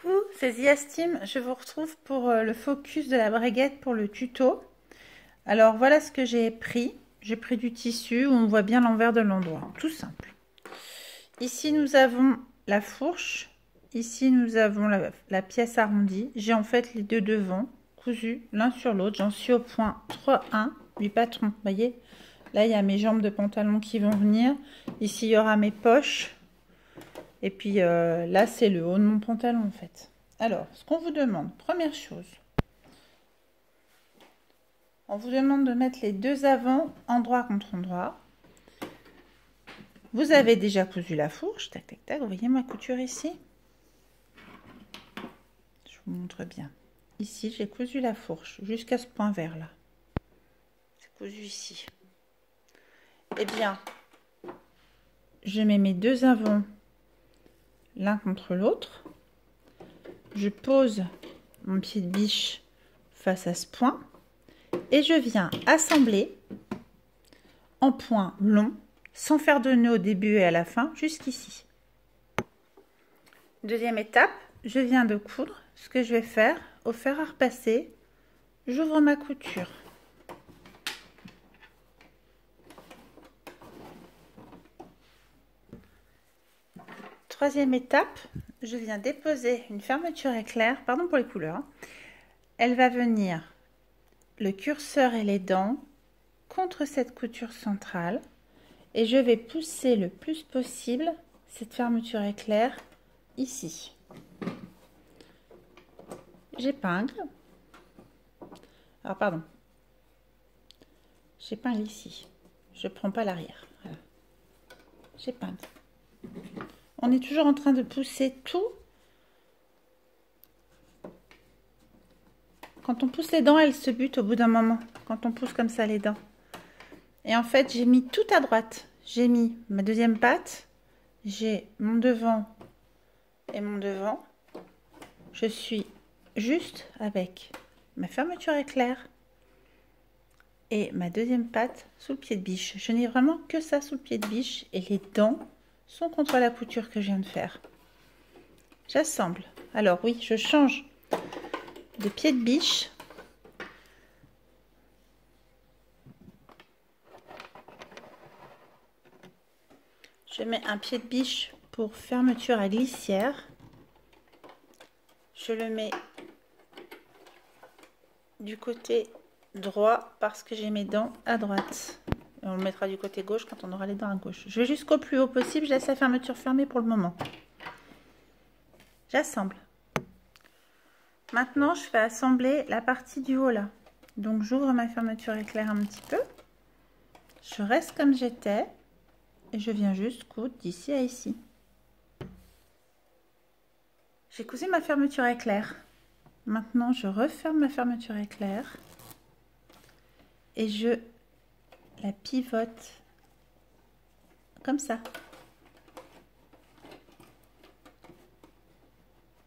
Coucou, c'est Ziasteam. Je vous retrouve pour le focus de la braguette pour le tuto. Alors voilà ce que j'ai pris. J'ai pris du tissu où on voit bien l'envers de l'endroit, tout simple. Ici nous avons la fourche. Ici nous avons la pièce arrondie. J'ai en fait les deux devants cousus l'un sur l'autre. J'en suis au point 3-1 du patron. Vous voyez, là il y a mes jambes de pantalon qui vont venir. Ici il y aura mes poches. Et puis là, c'est le haut de mon pantalon en fait. Alors, ce qu'on vous demande, première chose, on vous demande de mettre les deux avants endroit contre endroit. Vous avez déjà cousu la fourche, tac tac tac, vous voyez ma couture ici? Je vous montre bien. Ici, j'ai cousu la fourche jusqu'à ce point vert là. C'est cousu ici. Eh bien, je mets mes deux avants l'un contre l'autre. Je pose mon pied de biche face à ce point et je viens assembler en point long sans faire de nœud au début et à la fin jusqu'ici. Deuxième étape, je viens de coudre. Ce que je vais faire au fer à repasser, j'ouvre ma couture. Troisième étape, je viens déposer une fermeture éclair, pardon pour les couleurs, hein. Elle va venir, le curseur et les dents, contre cette couture centrale et je vais pousser le plus possible cette fermeture éclair ici. J'épingle. Alors pardon, j'épingle ici. Je prends pas l'arrière. Voilà. J'épingle. On est toujours en train de pousser tout. Quand on pousse les dents, elles se butent au bout d'un moment. Quand on pousse comme ça les dents. Et en fait, j'ai mis tout à droite. J'ai mis ma deuxième patte. J'ai mon devant et mon devant. Je suis juste avec ma fermeture éclair et ma deuxième patte sous le pied de biche. Je n'ai vraiment que ça sous le pied de biche et les dents sont contre la couture que je viens de faire. J'assemble. Alors oui, je change de pied de biche. Je mets un pied de biche pour fermeture à glissière. Je le mets du côté droit parce que j'ai mes dents à droite. Et on le mettra du côté gauche quand on aura les dents à gauche. Je vais jusqu'au plus haut possible. Je laisse la fermeture fermée pour le moment. J'assemble. Maintenant, je vais assembler la partie du haut là. Donc, j'ouvre ma fermeture éclair un petit peu. Je reste comme j'étais. Et je viens juste coudre d'ici à ici. J'ai cousu ma fermeture éclair. Maintenant, je referme ma fermeture éclair. Et je la pivote comme ça.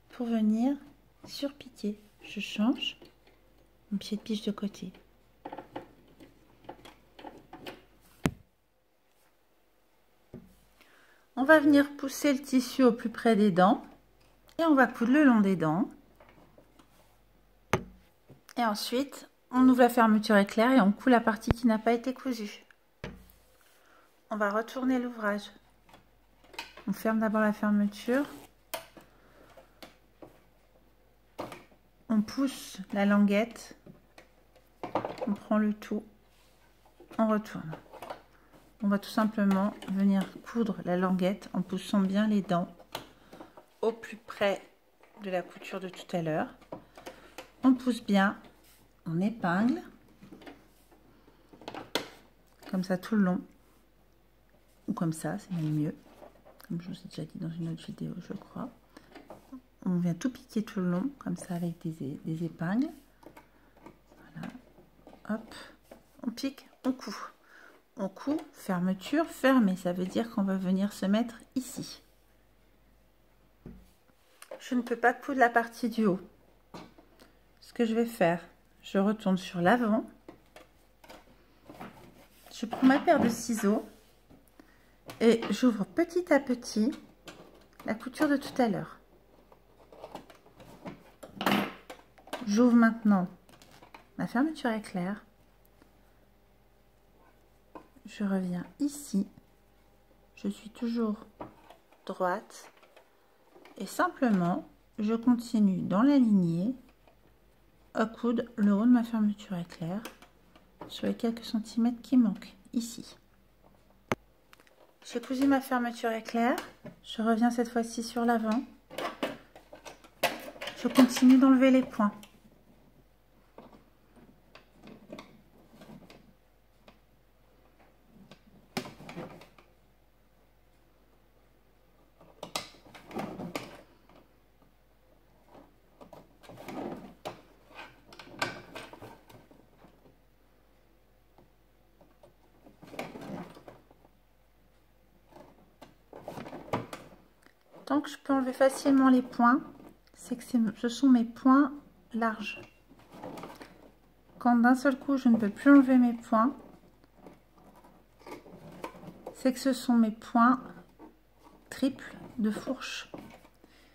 Pour venir surpiquer. Je change mon pied de biche de côté. On va venir pousser le tissu au plus près des dents et on va coudre le long des dents. Et ensuite, on ouvre la fermeture éclair et on coud la partie qui n'a pas été cousue. On va retourner l'ouvrage. On ferme d'abord la fermeture. On pousse la languette. On prend le tout. On retourne. On va tout simplement venir coudre la languette en poussant bien les dents au plus près de la couture de tout à l'heure. On pousse bien, on épingle, comme ça tout le long, ou comme ça, c'est même mieux, comme je vous ai déjà dit dans une autre vidéo, je crois. On vient tout piquer tout le long, comme ça avec des épingles. Voilà, hop, on pique, on coud. On coud, fermeture, fermée. Ça veut dire qu'on va venir se mettre ici. Je ne peux pas coudre la partie du haut. Ce que je vais faire, je retourne sur l'avant. Je prends ma paire de ciseaux et j'ouvre petit à petit la couture de tout à l'heure. J'ouvre maintenant ma fermeture éclair. Je reviens ici. Je suis toujours droite. Et simplement, je continue dans la lignée à coudre le haut de ma fermeture éclair sur les quelques centimètres qui manquent ici. J'ai cousu ma fermeture éclair. Je reviens cette fois-ci sur l'avant. Je continue d'enlever les points. Tant que je peux enlever facilement les points, c'est que ce sont mes points larges. Quand d'un seul coup je ne peux plus enlever mes points, c'est que ce sont mes points triples de fourche.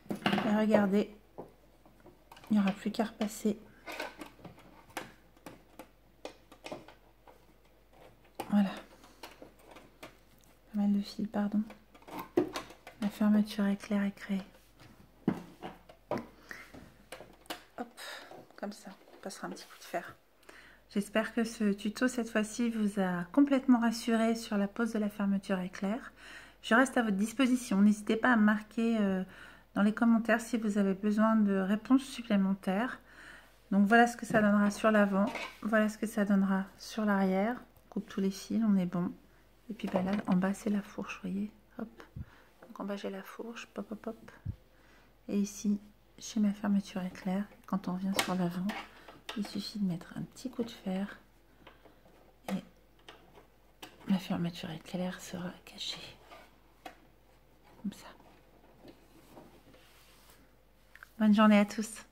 Et regardez, il n'y aura plus qu'à repasser. Voilà. Pas mal de fil, pardon. La fermeture éclair est créée. Hop, comme ça, on passera un petit coup de fer. J'espère que ce tuto cette fois-ci vous a complètement rassuré sur la pose de la fermeture éclair. Je reste à votre disposition. N'hésitez pas à me marquer dans les commentaires si vous avez besoin de réponses supplémentaires. Donc voilà ce que ça donnera sur l'avant. Voilà ce que ça donnera sur l'arrière. On coupe tous les fils, on est bon. Et puis ben là, en bas, c'est la fourche, vous voyez. Hop. Donc en bas, j'ai la fourche. Pop, pop, pop. Et ici, j'ai ma fermeture éclair. Quand on revient sur l'avant, il suffit de mettre un petit coup de fer. Et ma fermeture éclair sera cachée. Comme ça. Bonne journée à tous.